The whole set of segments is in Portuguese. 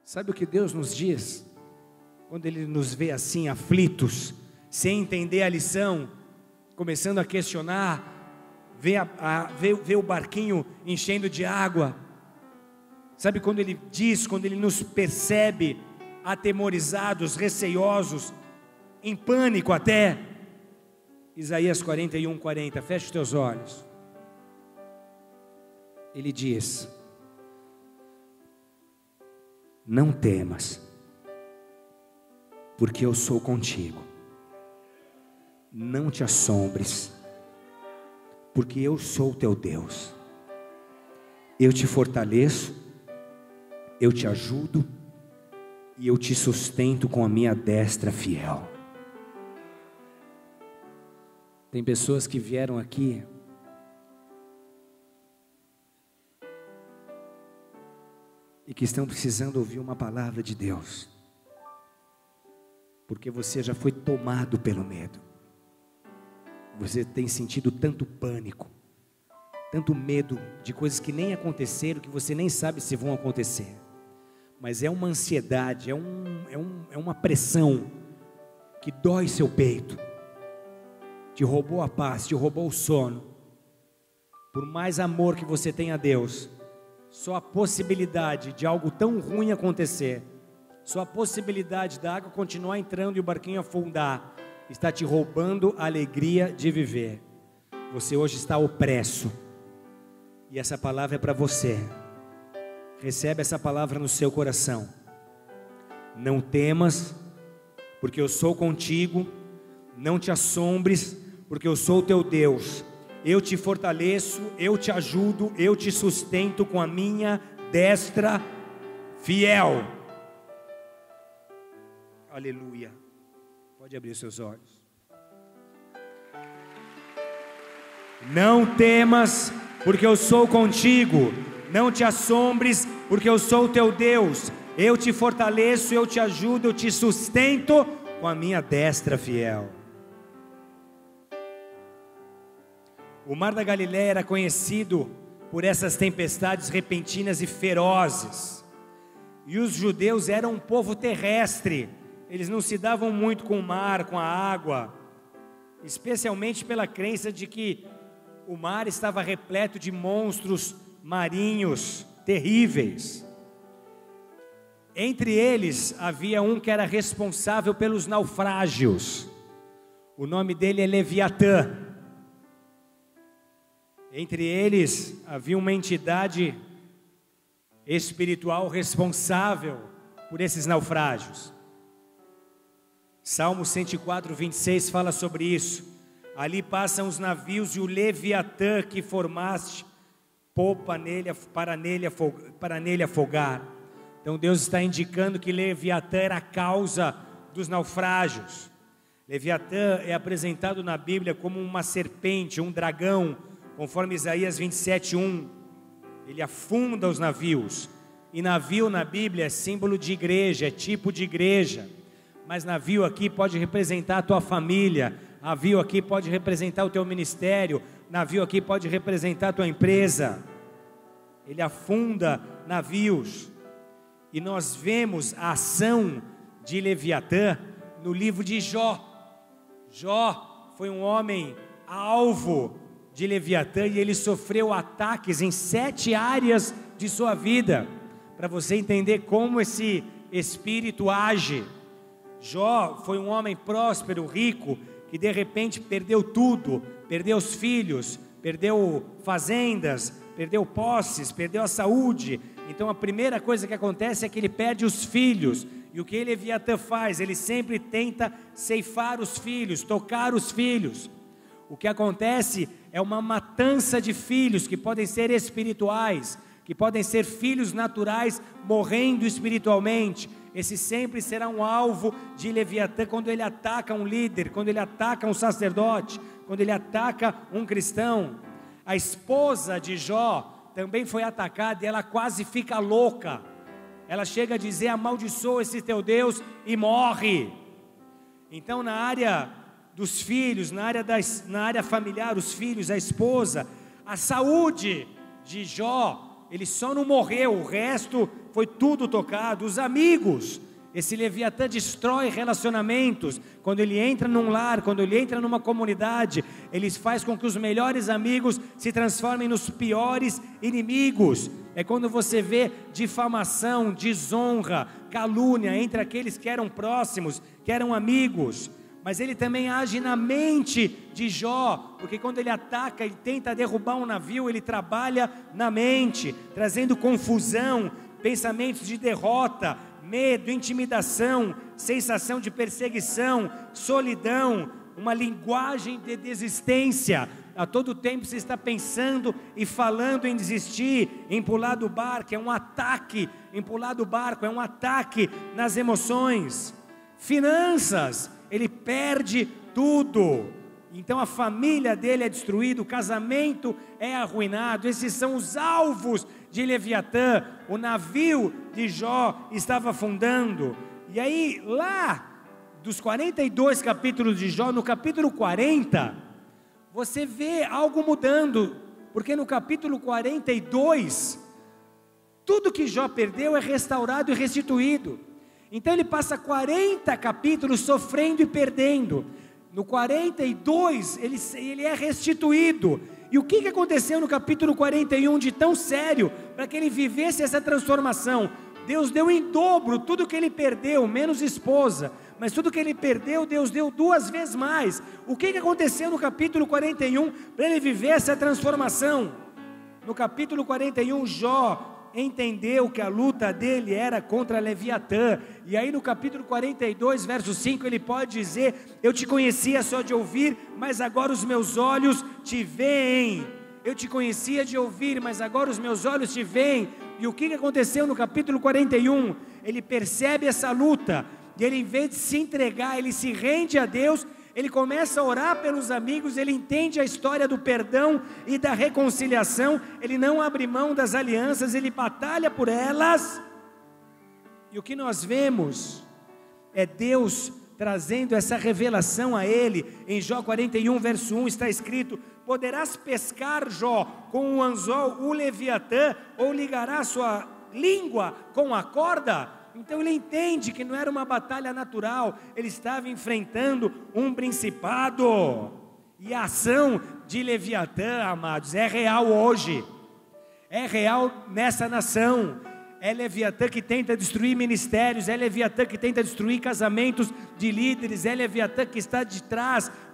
Sabe o que Deus nos diz? Quando Ele nos vê assim, aflitos, sem entender a lição, começando a questionar, vê o barquinho enchendo de água. Sabe quando Ele diz, quando Ele nos percebe atemorizados, receiosos, em pânico até? Isaías 41:40, fecha os teus olhos. Ele diz: não temas, porque eu sou contigo. Não te assombres, porque eu sou teu Deus. Eu te fortaleço, eu te ajudo e eu te sustento com a minha destra fiel. Tem pessoas que vieram aqui e que estão precisando ouvir uma palavra de Deus, porque você já foi tomado pelo medo. Você tem sentido tanto pânico, tanto medo de coisas que nem aconteceram, que você nem sabe se vão acontecer. Mas é uma ansiedade, é uma pressão que dói seu peito, te roubou a paz, te roubou o sono. Por mais amor que você tem a Deus, só a possibilidade de algo tão ruim acontecer, só a possibilidade da água continuar entrando e o barquinho afundar, está te roubando a alegria de viver. Você hoje está opresso, e essa palavra é para você. Recebe essa palavra no seu coração. Não temas, porque eu sou contigo. Não te assombres, porque eu sou teu Deus. Eu te fortaleço, eu te ajudo, eu te sustento com a minha destra fiel. Aleluia. Pode abrir os seus olhos. Não temas, porque eu sou contigo. Não te assombres, porque eu sou teu Deus. Eu te fortaleço, eu te ajudo, eu te sustento com a minha destra fiel. O mar da Galileia era conhecido por essas tempestades repentinas e ferozes. E os judeus eram um povo terrestre. Eles não se davam muito com o mar, com a água, especialmente pela crença de que o mar estava repleto de monstros marinhos terríveis. Entre eles havia um que era responsável pelos naufrágios. O nome dele é Leviatã. Entre eles havia uma entidade espiritual responsável por esses naufrágios. Salmo 104:26 fala sobre isso. Ali passam os navios e o Leviatã que formaste poupa nele, para nele afogar. Então Deus está indicando que Leviatã era a causa dos naufrágios. Leviatã é apresentado na Bíblia como uma serpente, um dragão, conforme Isaías 27:1. Ele afunda os navios. E navio na Bíblia é símbolo de igreja, é tipo de igreja. Mas navio aqui pode representar a tua família, navio aqui pode representar o teu ministério, navio aqui pode representar a tua empresa. Ele afunda navios. E nós vemos a ação de Leviatã no livro de Jó. Jó foi um homem alvo de Leviatã e ele sofreu ataques em 7 áreas de sua vida, para você entender como esse espírito age. Jó foi um homem próspero, rico, que de repente perdeu tudo, perdeu os filhos, perdeu fazendas, perdeu posses, perdeu a saúde. Então a primeira coisa que acontece é que ele perde os filhos. E o que Leviatã faz? Ele sempre tenta ceifar os filhos, tocar os filhos. O que acontece é uma matança de filhos que podem ser espirituais, que podem ser filhos naturais morrendo espiritualmente. Esse sempre será um alvo de Leviatã quando ele ataca um líder, quando ele ataca um sacerdote, quando ele ataca um cristão. A esposa de Jó também foi atacada e ela quase fica louca. Ela chega a dizer: amaldiçoa esse teu Deus e morre. Então na área dos filhos, na área familiar, os filhos, a esposa, a saúde de Jó ele só não morreu, o resto foi tudo tocado. Os amigos, esse Leviatã destrói relacionamentos. Quando ele entra num lar, quando ele entra numa comunidade, ele faz com que os melhores amigos se transformem nos piores inimigos. É quando você vê difamação, desonra, calúnia entre aqueles que eram próximos, que eram amigos. Mas ele também age na mente de Jó, porque quando ele ataca e tenta derrubar um navio, ele trabalha na mente, trazendo confusão, pensamentos de derrota, medo, intimidação, sensação de perseguição, solidão, uma linguagem de desistência. A todo tempo você está pensando e falando em desistir, em pular do barco. É um ataque em pular do barco, é um ataque nas emoções. Finanças, ele perde tudo. Então a família dele é destruída, o casamento é arruinado. Esses são os alvos de Leviatã. O navio de Jó estava afundando. E aí lá dos 42 capítulos de Jó, no capítulo 40, você vê algo mudando. Porque no capítulo 42, tudo que Jó perdeu é restaurado e restituído. Então ele passa 40 capítulos sofrendo e perdendo. No 42 ele é restituído. E o que aconteceu no capítulo 41 de tão sério para que ele vivesse essa transformação? Deus deu em dobro tudo que ele perdeu, menos esposa. Mas tudo que ele perdeu, Deus deu 2 vezes mais. O que aconteceu no capítulo 41 para ele viver essa transformação? No capítulo 41, Jó entendeu que a luta dele era contra Leviatã. E aí no capítulo 42, verso 5, ele pode dizer: eu te conhecia só de ouvir, mas agora os meus olhos te veem. Eu te conhecia de ouvir, mas agora os meus olhos te veem. E o que aconteceu no capítulo 41? Ele percebe essa luta, e ele, em vez de se entregar, ele se rende a Deus. Ele começa a orar pelos amigos, ele entende a história do perdão e da reconciliação, ele não abre mão das alianças, ele batalha por elas. E o que nós vemos é Deus trazendo essa revelação a ele. Em Jó 41, verso 1 está escrito: poderás pescar, Jó, com um anzol o Leviatã, ou ligará sua língua com a corda? Então ele entende que não era uma batalha natural, ele estava enfrentando um principado. E a ação de Leviatã, amados, é real hoje, é real nessa nação. É Leviatã que tenta destruir ministérios, é Leviatã que tenta destruir casamentos de líderes, é Leviatã que está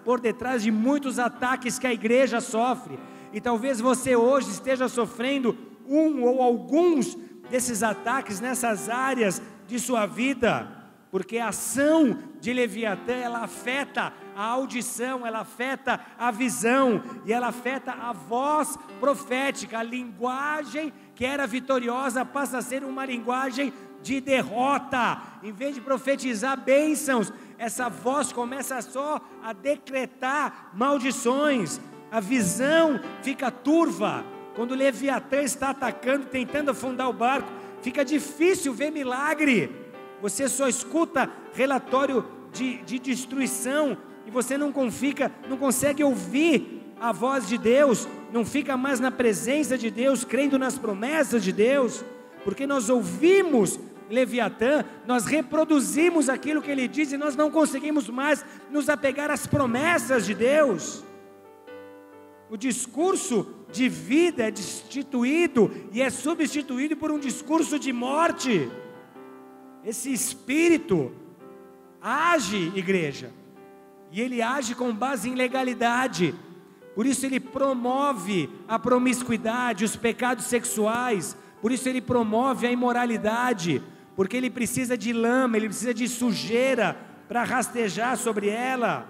por detrás de muitos ataques que a igreja sofre. E talvez você hoje esteja sofrendo um ou alguns desses ataques nessas áreas de sua vida, porque a ação de Leviatã, ela afeta a audição, ela afeta a visão, e ela afeta a voz profética. A linguagem que era vitoriosa passa a ser uma linguagem de derrota. Em vez de profetizar bênçãos, essa voz começa só a decretar maldições. A visão fica turva. Quando o Leviatã está atacando, tentando afundar o barco, fica difícil ver milagre. Você só escuta relatório de destruição, e você não consegue ouvir a voz de Deus, não fica mais na presença de Deus, crendo nas promessas de Deus, porque nós ouvimos Leviatã, nós reproduzimos aquilo que ele diz, e nós não conseguimos mais nos apegar às promessas de Deus. O discurso de vida é destituído e é substituído por um discurso de morte. Esse espírito age, igreja, e ele age com base em legalidade. Por isso ele promove a promiscuidade, os pecados sexuais. Por isso ele promove a imoralidade, porque ele precisa de lama, ele precisa de sujeira para rastejar sobre ela.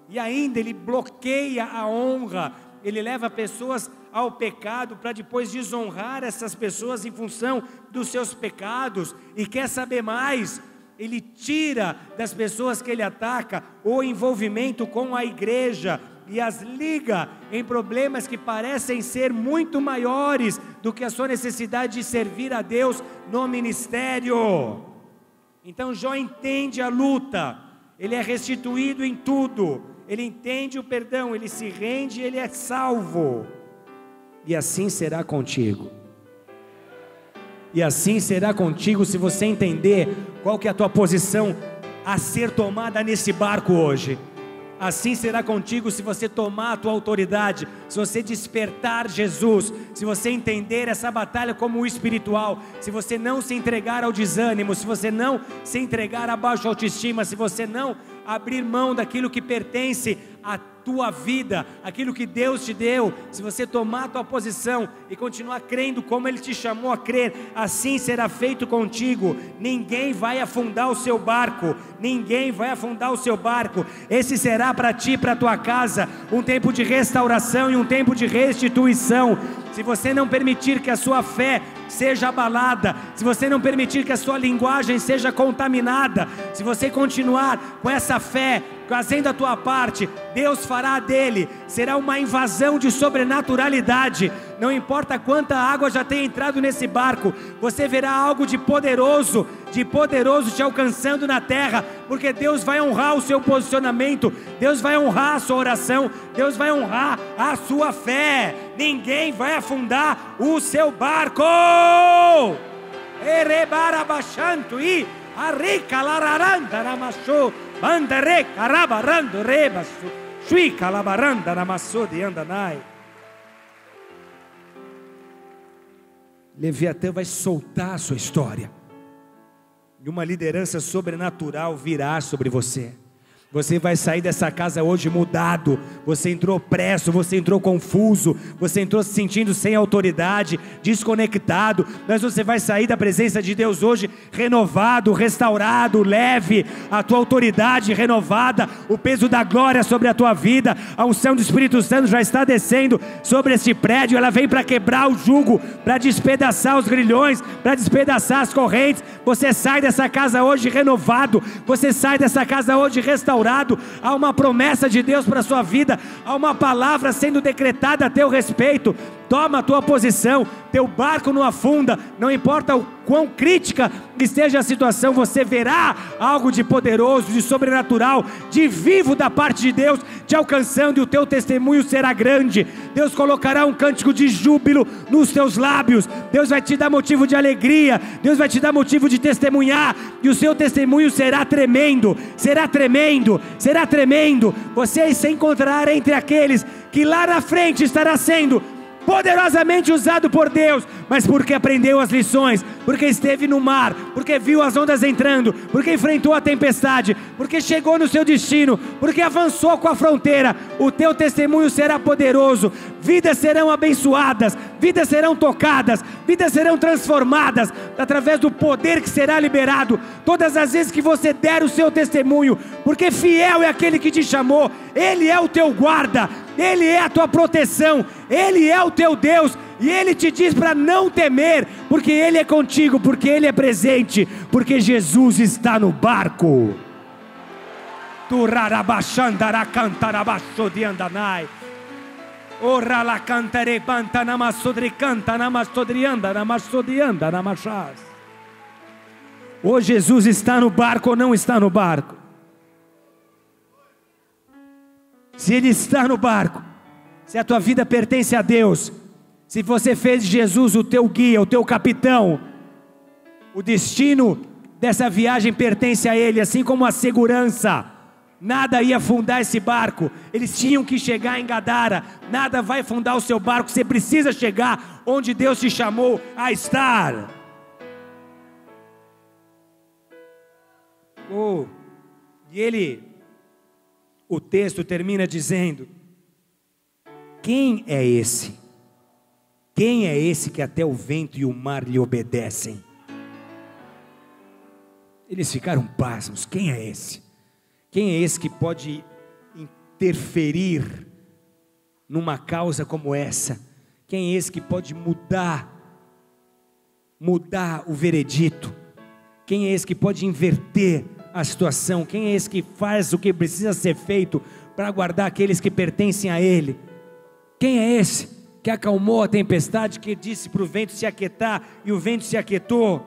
E ainda ele bloqueia a honra. Ele leva pessoas ao pecado para depois desonrar essas pessoas em função dos seus pecados. E quer saber mais? Ele tira das pessoas que ele ataca o envolvimento com a igreja e as liga em problemas que parecem ser muito maiores do que a sua necessidade de servir a Deus no ministério. Então Jó entende a luta, ele é restituído em tudo. Ele entende o perdão, ele se rende, ele é salvo. E assim será contigo. E assim será contigo se você entender qual que é a tua posição a ser tomada nesse barco hoje. Assim será contigo se você tomar a tua autoridade, se você despertar Jesus, se você entender essa batalha como espiritual, se você não se entregar ao desânimo, se você não se entregar à baixa autoestima, se você não abrir mão daquilo que pertence à tua vida, aquilo que Deus te deu, se você tomar a tua posição e continuar crendo como Ele te chamou a crer, assim será feito contigo. Ninguém vai afundar o seu barco, ninguém vai afundar o seu barco. Esse será para ti, para a tua casa, um tempo de restauração e um tempo de restituição. Se você não permitir que a sua fé seja abalada, se você não permitir que a sua linguagem seja contaminada, se você continuar com essa fé, fazendo a tua parte, Deus fará dele, será uma invasão de sobrenaturalidade. Não importa quanta água já tenha entrado nesse barco, você verá algo de poderoso te alcançando na terra, porque Deus vai honrar o seu posicionamento, Deus vai honrar a sua oração, Deus vai honrar a sua fé. Ninguém vai afundar o seu barco. Erebarabachanto e arrica lararanda namacho bandere carabarando rebasu shui calabaranda namasso de andanai. Leviatã vai soltar a sua história, e uma liderança sobrenatural virá sobre você. Você vai sair dessa casa hoje mudado. Você entrou opresso, você entrou confuso, você entrou se sentindo sem autoridade, desconectado, mas você vai sair da presença de Deus hoje renovado, restaurado, leve, a tua autoridade renovada, o peso da glória sobre a tua vida, a unção do Espírito Santo já está descendo sobre este prédio. Ela vem para quebrar o jugo, para despedaçar os grilhões, para despedaçar as correntes. Você sai dessa casa hoje renovado, você sai dessa casa hoje restaurado. Há uma promessa de Deus para a sua vida, há uma palavra sendo decretada a teu respeito. Toma a tua posição, teu barco não afunda, não importa o quão crítica esteja a situação, você verá algo de poderoso, de sobrenatural, de vivo da parte de Deus te alcançando, e o teu testemunho será grande. Deus colocará um cântico de júbilo nos teus lábios, Deus vai te dar motivo de alegria, Deus vai te dar motivo de testemunhar, e o seu testemunho será tremendo, será tremendo, será tremendo. Você se encontrará entre aqueles que lá na frente estará sendo poderosamente usado por Deus, mas porque aprendeu as lições, porque esteve no mar, porque viu as ondas entrando, porque enfrentou a tempestade, porque chegou no seu destino, porque avançou com a fronteira. O teu testemunho será poderoso, vidas serão abençoadas, vidas serão tocadas, vidas serão transformadas, através do poder que será liberado, todas as vezes que você der o seu testemunho, porque fiel é aquele que te chamou, Ele é o teu guarda, Ele é a tua proteção, Ele é o teu Deus, e Ele te diz para não temer, porque Ele é contigo, porque Ele é presente, porque Jesus está no barco. Ou Jesus está no barco ou não está no barco. Se Ele está no barco, se a tua vida pertence a Deus, se você fez de Jesus o teu guia, o teu capitão, o destino dessa viagem pertence a Ele, assim como a segurança. Nada ia afundar esse barco, eles tinham que chegar em Gadara. Nada vai afundar o seu barco, você precisa chegar onde Deus te chamou a estar. O texto termina dizendo: quem é esse? Quem é esse que até o vento e o mar lhe obedecem? Eles ficaram pasmos. Quem é esse? Quem é esse que pode interferir numa causa como essa? Quem é esse que pode mudar o veredito? Quem é esse que pode inverter a situação? Quem é esse que faz o que precisa ser feito para guardar aqueles que pertencem a Ele? Quem é esse que acalmou a tempestade, que disse para o vento se aquietar e o vento se aquietou?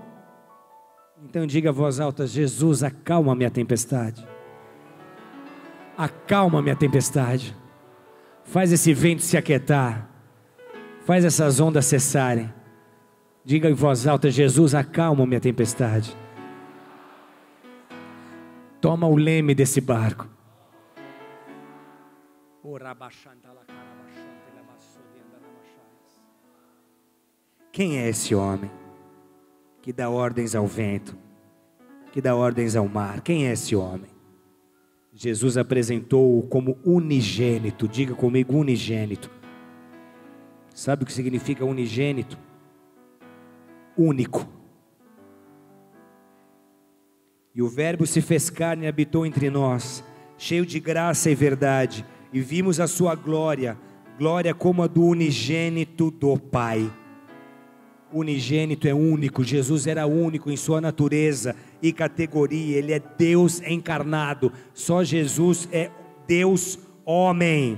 Então diga a voz alta: Jesus, acalma a minha tempestade. Acalma a minha tempestade. Faz esse vento se aquietar. Faz essas ondas cessarem. Diga em voz alta: Jesus, acalma minha tempestade. Toma o leme desse barco. Quem é esse homem que dá ordens ao vento, que dá ordens ao mar? Quem é esse homem? Jesus apresentou-o como unigênito. Diga comigo: unigênito. Sabe o que significa unigênito? Único. E o Verbo se fez carne e habitou entre nós, cheio de graça e verdade, e vimos a sua glória, glória como a do unigênito do Pai. Unigênito é único. Jesus era único em sua natureza e categoria. Ele é Deus encarnado. Só Jesus é Deus homem.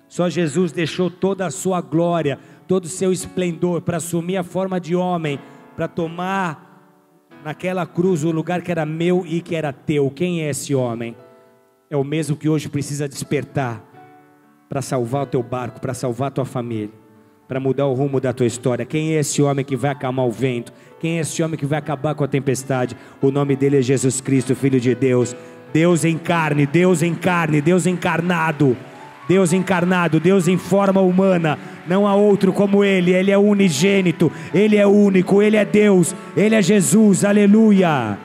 Só Jesus deixou toda a sua glória, todo o seu esplendor para assumir a forma de homem, para tomar naquela cruz o lugar que era meu e que era teu. Quem é esse homem? É o mesmo que hoje precisa despertar para salvar o teu barco, para salvar a tua família, para mudar o rumo da tua história. Quem é esse homem que vai acalmar o vento? Quem é esse homem que vai acabar com a tempestade? O nome dele é Jesus Cristo, Filho de Deus. Deus em carne, Deus em carne, Deus encarnado. Deus encarnado, Deus em forma humana. Não há outro como Ele. Ele é unigênito, Ele é único, Ele é Deus, Ele é Jesus. Aleluia.